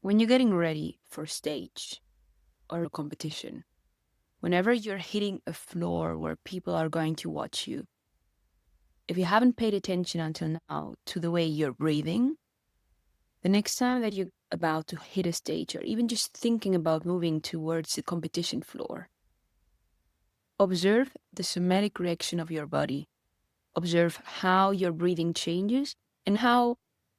When you're getting ready for stage or a competition, whenever you're hitting a floor where people are going to watch you, if you haven't paid attention until now to the way you're breathing, the next time that you're about to hit a stage or even just thinking about moving towards the competition floor, observe the somatic reaction of your body. Observe how your breathing changes and how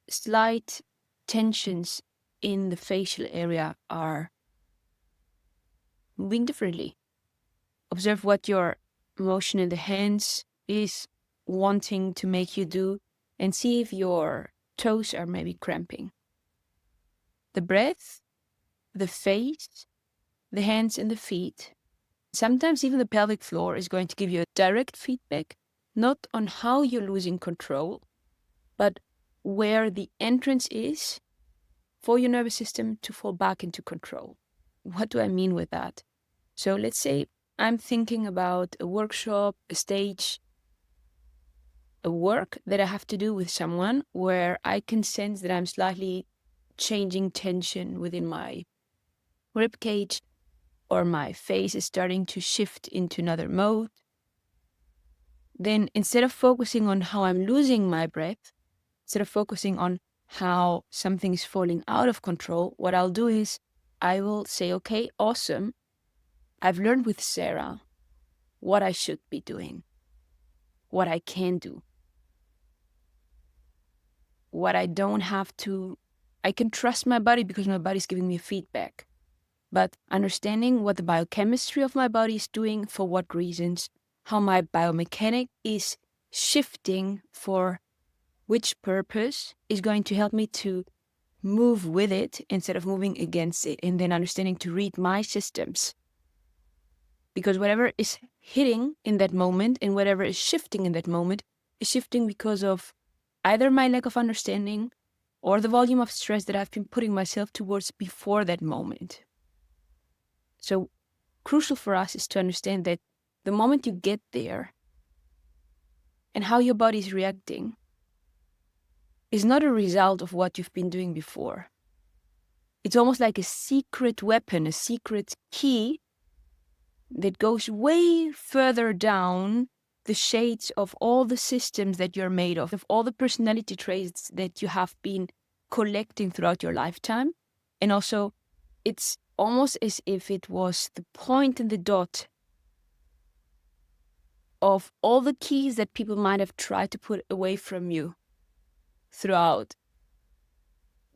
slight tensions in the facial area are moving differently. Observe what your motion in the hands is wanting to make you do and see if your toes are maybe cramping. The breath, the face, the hands and the feet, sometimes even the pelvic floor is going to give you a direct feedback, not on how you're losing control, but where the entrance is for your nervous system to fall back into control. What do I mean with that? So let's say I'm thinking about a workshop, a stage, a work that I have to do with someone where I can sense that I'm slightly changing tension within my rib cage, or my face is starting to shift into another mode. Then instead of focusing on how I'm losing my breath, instead of focusing on how something is falling out of control, what I'll do is I will say, okay, awesome. I've learned with Sarah what I should be doing, what I can do, what I don't have to. I can trust my body because my body's giving me feedback. But understanding what the biochemistry of my body is doing, for what reasons, how my biomechanics is shifting for which purpose, is going to help me to move with it instead of moving against it, and then understanding to read my systems. Because whatever is hitting in that moment and whatever is shifting in that moment is shifting because of either my lack of understanding or the volume of stress that I've been putting myself towards before that moment. So crucial for us is to understand that the moment you get there and how your body is reacting is not a result of what you've been doing before. It's almost like a secret weapon, a secret key that goes way further down the shades of all the systems that you're made of all the personality traits that you have been collecting throughout your lifetime. And also, it's almost as if it was the point and the dot of all the keys that people might have tried to put away from you throughout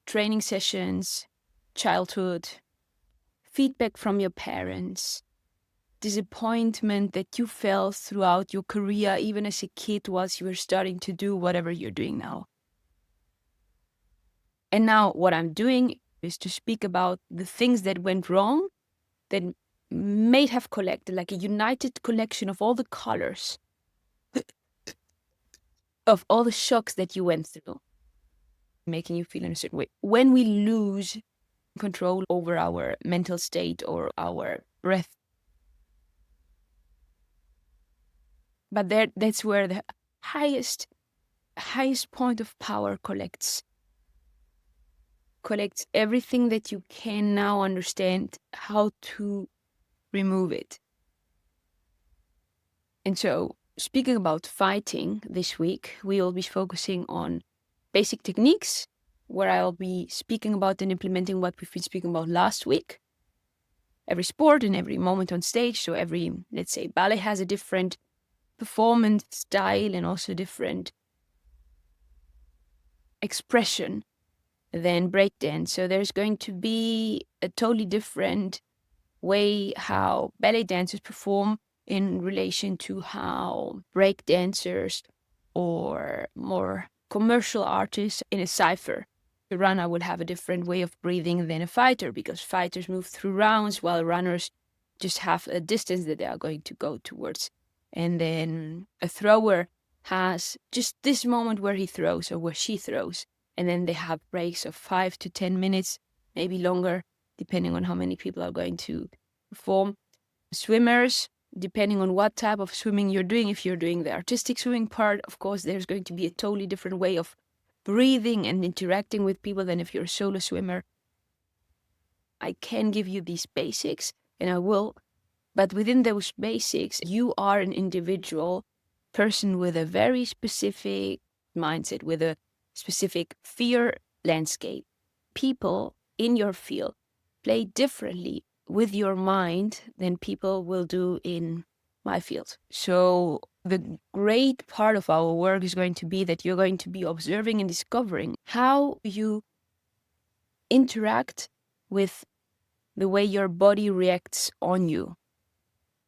training sessions, childhood, feedback from your parents, disappointment that you felt throughout your career, even as a kid, whilst you were starting to do whatever you're doing now. And now what I'm doing is to speak about the things that went wrong, that may have collected, like a united collection of all the colors of all the shocks that you went through, making you feel in a certain way. When we lose control over our mental state or our breath, but that's where the highest point of power collects everything that you can now understand how to remove it. And so, speaking about fighting this week, we will be focusing on basic techniques, where I'll be speaking about and implementing what we've been speaking about last week. Every sport and every moment on stage, so every, let's say, ballet has a different performance style and also different expression than breakdance. So there's going to be a totally different way how ballet dancers perform in relation to how break dancers or more commercial artists in a cipher. A runner would have a different way of breathing than a fighter, because fighters move through rounds while runners just have a distance that they are going to go towards. And then a thrower has just this moment where he throws or where she throws. And then they have breaks of 5 to 10 minutes, maybe longer, depending on how many people are going to perform. Swimmers, depending on what type of swimming you're doing, if you're doing the artistic swimming part, of course, there's going to be a totally different way of breathing and interacting with people than if you're a solo swimmer. I can give you these basics, and I will. But within those basics, you are an individual person with a very specific mindset, with a specific fear landscape. People in your field play differently with your mind than people will do in my field. So the great part of our work is going to be that you're going to be observing and discovering how you interact with the way your body reacts on you.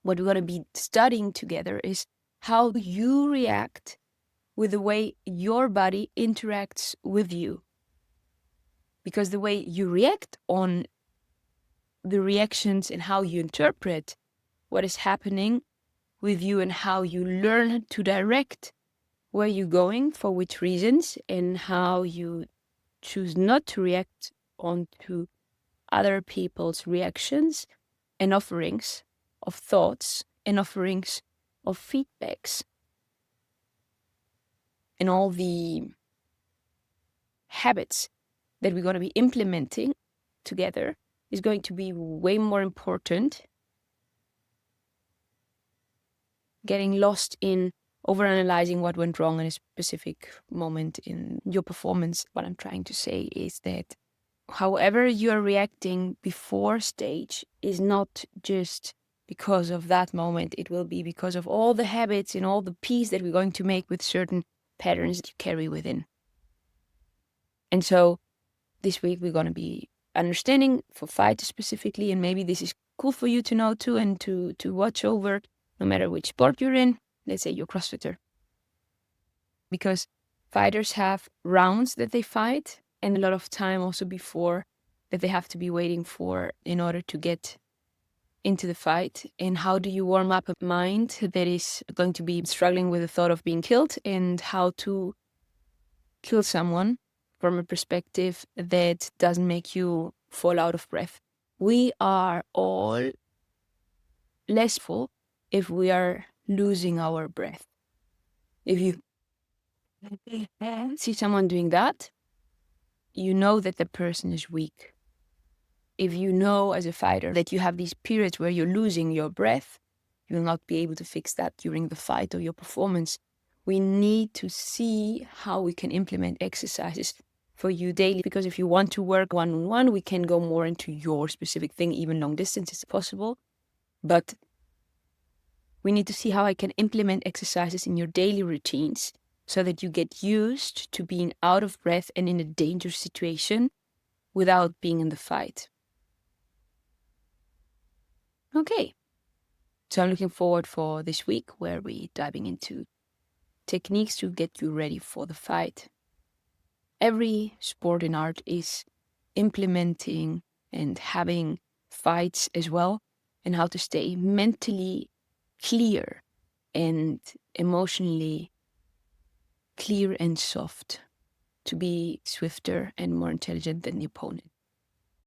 What we're going to be studying together is how you react with the way your body interacts with you. Because the way you react on the reactions and how you interpret what is happening with you and how you learn to direct where you're going, for which reasons, and how you choose not to react onto other people's reactions and offerings of thoughts and offerings of feedbacks. And all the habits that we're going to be implementing together is going to be way more important. Getting lost in overanalyzing what went wrong in a specific moment in your performance. What I'm trying to say is that however you're reacting before stage is not just because of that moment. It will be because of all the habits and all the peace that we're going to make with certain patterns that you carry within. And so this week we're going to be understanding for fighters specifically, and maybe this is cool for you to know too and to watch over, no matter which sport you're in. Let's say you're CrossFitter. Because fighters have rounds that they fight and a lot of time also before that they have to be waiting for in order to get into the fight. And how do you warm up a mind that is going to be struggling with the thought of being killed, and how to kill someone from a perspective that doesn't make you fall out of breath. We are all less full if we are losing our breath. If you see someone doing that, you know that the person is weak. If you know as a fighter that you have these periods where you're losing your breath, you will not be able to fix that during the fight or your performance. We need to see how we can implement exercises for you daily, because if you want to work one-on-one, we can go more into your specific thing, even long distance is possible. But we need to see how I can implement exercises in your daily routines so that you get used to being out of breath and in a dangerous situation without being in the fight. Okay, so I'm looking forward for this week where we're diving into techniques to get you ready for the fight. Every sport and art is implementing and having fights as well, and how to stay mentally clear and emotionally clear and soft to be swifter and more intelligent than the opponent.